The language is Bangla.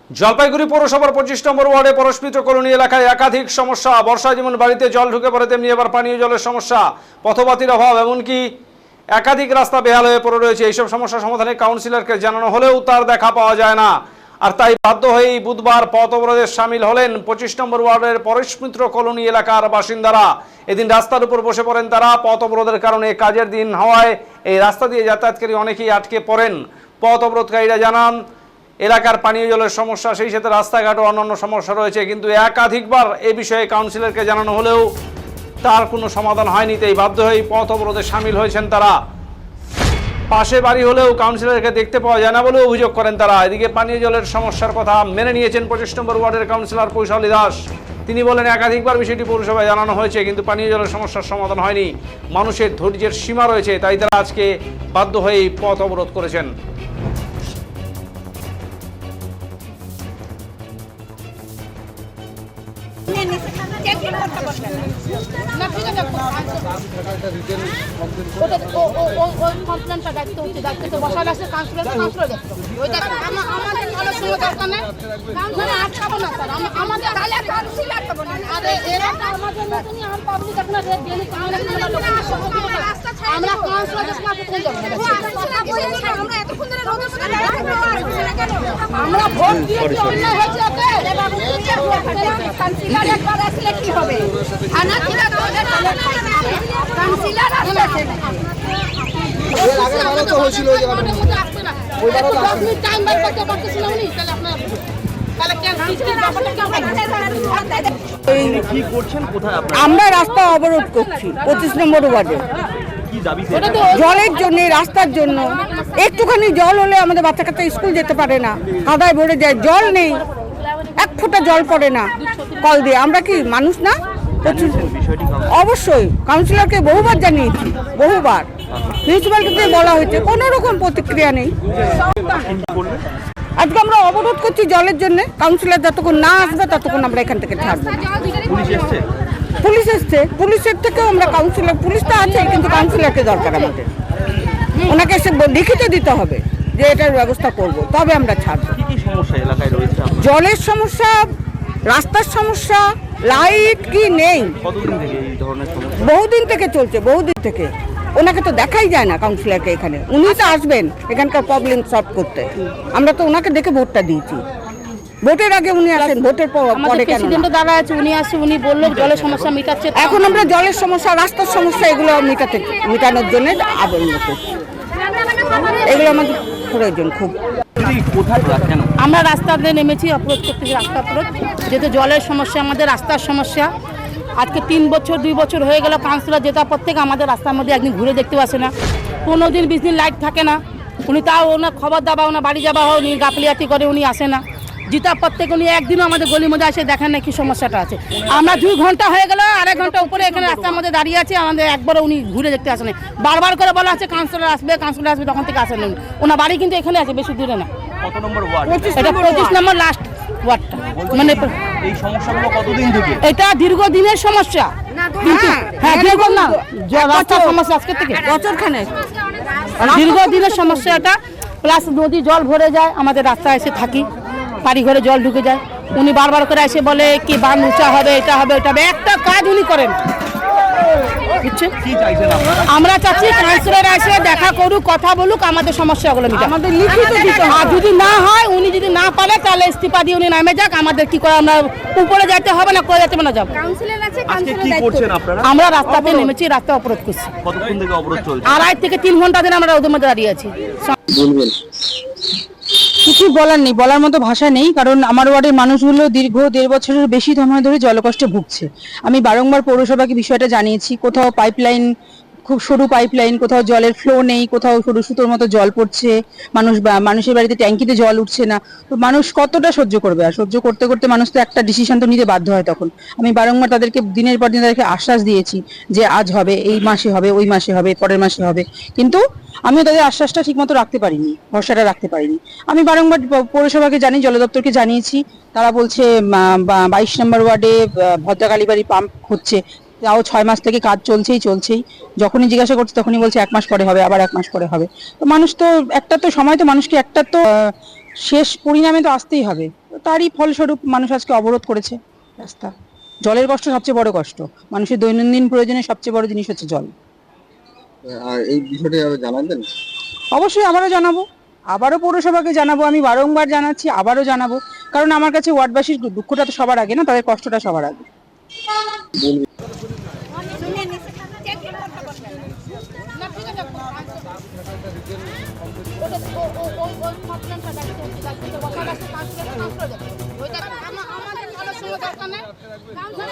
জলপাইগুড়ি পৌরসভার 25 নম্বর ওয়ার্ডে পরশমিত্র কলোনি এলাকায় একাধিক সমস্যা। বর্ষায় যেমন বাড়িতে জল ঢুকে পড়ে, তেমনি এবার পানীয় জলের সমস্যা, পথবাতির অভাব, এমনকি একাধিক রাস্তা বেহাল হয়ে পড়ে রয়েছে। এইসব সমস্যা সমাধানে কাউন্সিলরকে জানানো হলেও তার দেখা পাওয়া যায় না। আর তাই বাধ্য হয়েই বুধবার পথ অবরোধে সামিল হলেন 25 নম্বর ওয়ার্ডের পরশমিত্র কলোনি এলাকার বাসিন্দারা। এদিন রাস্তার উপর বসে পড়েন তারা। পথ অবরোধের কারণে কাজের দিন হওয়ায় এই রাস্তা দিয়ে যাতায়াতকারী অনেকেই আটকে পড়েন। পথ অবরোধকারীরা জানান এলাকার পানীয় জলের সমস্যা, সেই সাথে রাস্তাঘাট ও অন্যান্য সমস্যা রয়েছে। কিন্তু একাধিকবার এ বিষয়ে কাউন্সিলরকে জানানো হলেও তার কোনো সমাধান হয়নি। তাই বাধ্য হয়ে পথ অবরোধে সামিল হয়েছেন তারা। পাশে বাড়ি হলেও কাউন্সিলরকে দেখতে পাওয়া যায় না বলে অভিযোগ করেন তারা। এদিকে পানীয় জলের সমস্যার কথা মেনে নিয়েছেন 25 নম্বর ওয়ার্ডের কাউন্সিলর কৌশলী দাস। তিনি বলেন একাধিকবার বিষয়টি পৌরসভায় জানানো হয়েছে, কিন্তু পানীয় জলের সমস্যার সমাধান হয়নি। মানুষের ধৈর্যের সীমা রয়েছে, তাই তারা আজকে বাধ্য হয়ে পথ অবরোধ করেছেন। আমরা ভোট দিয়েছি, অন্যায় হয়েছে কি হবে? থানা থেকে কাউন্সিলর আসছে টাইম বার করতে পারতেছিল উনি। আমরা রাস্তা অবরোধ করছি 25 নম্বর ওয়ার্ডে জলের জন্য, রাস্তার জন্য। একটুখানি জল হলে আমাদের বাচ্চা কাচ্চা স্কুল যেতে পারে না, কাদায় ভরে যায়, জল নেই, এক ফোঁটা জল পড়ে না কল দিয়ে। আমরা কি মানুষ না? অবশ্যই কাউন্সিলরকে বহুবার জানিয়েছি, বহুবার মিউনিসিপ্যালিটিতে বলা হয়েছে, কোনো রকম প্রতিক্রিয়া নেই। আজকে আমরা অবরোধ করছি জলের জন্য। কাউন্সিলর যতক্ষণ না আসবে ততক্ষণ আমরা এখান থেকে ছাড়বো। পুলিশ এসছে, পুলিশের থেকেও আমরা কাউন্সিলর, পুলিশ তো আছে কিন্তু কাউন্সিলরকে দরকার আমাদের। ওনাকে এসে লিখিত দিতে হবে যে এটার ব্যবস্থা করব, তবে আমরা ছাড়বো। জলের সমস্যা, রাস্তার সমস্যা, লাইট কি নেই, বহুদিন থেকে চলছে, বহুদিন থেকে। ওনাকে তো দেখাই যায় না কাউন্সিলরকে এখানে। উনি তো আসবেন এখানকার প্রবলেম সলভ করতে। আমরা তো ওনাকে দেখে ভোটটা দিয়েছি। ভোটের আগে উনি আসেন, ভোটের পরে প্রেসিডেন্টও দাঁড়া আছে, উনি আসছে, উনি বললো জলের সমস্যা মিটাচ্ছে। এখন আমরা জলের সমস্যা, রাস্তার সমস্যা এগুলো মেটানোর জন্য আবেদন করছি। এগুলো আমাদের প্রয়োজন খুব। আমরা রাস্তাতে নেমেছি, অবরোধ করতেছি, রাস্তা অবরোধ। যেহেতু জলের সমস্যা, আমাদের রাস্তার সমস্যা। আজকে 3 বছর 2 বছর হয়ে গেল কাউন্সিলর জেতার পর থেকে আমাদের রাস্তার মধ্যে একদিন ঘুরে দেখতে আসে না। 15 দিন 20 দিন লাইট থাকে না। উনি তাও ওনার খবর দাবা, ওনার বাড়ি যাবা হয়, উনি গাফলিয়াতি করে, উনি আসে না। জিতার পর থেকে উনি একদিনও আমাদের গলির মধ্যে এসে দেখেন না কি সমস্যাটা আছে। আমরা 2 ঘন্টা হয়ে গেল, 1.5 ঘন্টা উপরে এখানে রাস্তার মধ্যে দাঁড়িয়ে আছে, আমাদের একবারও উনি ঘুরে দেখতে আসেন। বারবার করে বলা আছে কাউন্সিলর আসবে, কাউন্সিলর আসবে, তখন থেকে আসেন। ওনার বাড়ি কিন্তু এখানে আছে, বেশি দূরে না। কত নম্বর ওয়ার্ড? এটা 25 নম্বর লাস্ট ওয়ার্ডটা। মানে এই সমস্যাগুলো কতদিন থেকে? এটা দীর্ঘদিনের সমস্যা। হ্যাঁ, দীর্ঘ না, রাস্তার সমস্যা আজকে থেকে বছরখানেক, দীর্ঘদিনের সমস্যা এটা। প্লাস নদী জল ভরে যায়, আমাদের রাস্তায় এসে থাকি, বাড়ি ঘরে জল ঢুকে যায়। উনি বারবার করে এসে বলে কি বান উঁচা হবে, এটা হবে, ওটা হবে, একটা কাজ উনি করেন। বুঝছেন? আমরা চাচ্ছি কাউন্সিলর এসে দেখা করুক, কথা বলুক, আমাদের সমস্যাগুলো মিটাক। আমাদের লিখিত দিতে হয়। যদি না হয়, উনি যদি না পারে তাহলে ইস্তিফা দিয়ে উনি নামে যাক। আমাদের কি করে, আমরা উপরে যেতে হবে না, করে যেতে হবে না, যাবো। আমরা রাস্তাতে নেমেছি, রাস্তা অবরোধ করছি। কতক্ষণ থেকে অবরোধ চলছে? 2.5 থেকে 3 ঘন্টা দিন আমরা ওদের মধ্যে দাঁড়িয়ে আছি। কিছু বলার নেই, বলার মতো ভাষা নেই। কারণ আমার ওয়ার্ডের মানুষগুলো দীর্ঘ 1.5 বছরের বেশি সময় ধরে জলকষ্টে ভুগছে। আমি বারংবার পৌরসভাকে বিষয়টা জানিয়েছি। কোথাও পাইপলাইন, খুব সরু পাইপলাইন, কোথাও জলের ফ্লো নেই, কোথাও সরু সুতোর মতো জল পড়ছে, মানুষের বাড়িতে ট্যাঙ্কিতে জল উঠছে না। তো মানুষ কতটা সহ্য করবে? আর সহ্য করতে করতে মানুষ তো একটা ডিসিশন তো নিতে বাধ্য হয়। তখন আমি বারংবার তাদেরকে দিনের পর দিন তাদেরকে আশ্বাস দিয়েছি যে আজ হবে, এই মাসে হবে, ওই মাসে হবে, পরের মাসে হবে। কিন্তু আমিও তাদের আশ্বাসটা ঠিকমতো রাখতে পারিনি, ভরসাটা রাখতে পারিনি। আমি বারংবার পৌরসভাকে জানি, জল দপ্তরকে জানিয়েছি। তারা বলছে 22 নম্বর ওয়ার্ডে ভদ্রাকালীবাড়ি পাম্প হচ্ছে, তাও 6 মাস থেকে কাজ চলছেই। যখনই জিজ্ঞাসা করছে তখনই বলছে 1 মাস পরে হবে, আবার 1 মাস পরে হবে। তো মানুষ তো একটা তো সময়, তো মানুষকে একটা তো শেষ পরিণামে তো আসতেই হবে। তারই ফলস্বরূপ মানুষ আজকে অবরোধ করেছে রাস্তা। জলের কষ্ট সবচেয়ে বড় কষ্ট, মানুষের দৈনন্দিন প্রয়োজনে সবচেয়ে বড় জিনিস হচ্ছে জল। আর এই বিষয়টা জানাবেন? অবশ্যই আবারও জানাবো, আবারও পৌরসভাকে জানাবো, আমি বারংবার জানাচ্ছি, আবারও জানাবো, কারণ আমার কাছে ওয়ার্ডবাসীর দুঃখটা তো সবার আগে না, তাদের কষ্টটা সবার আগে। আমাদের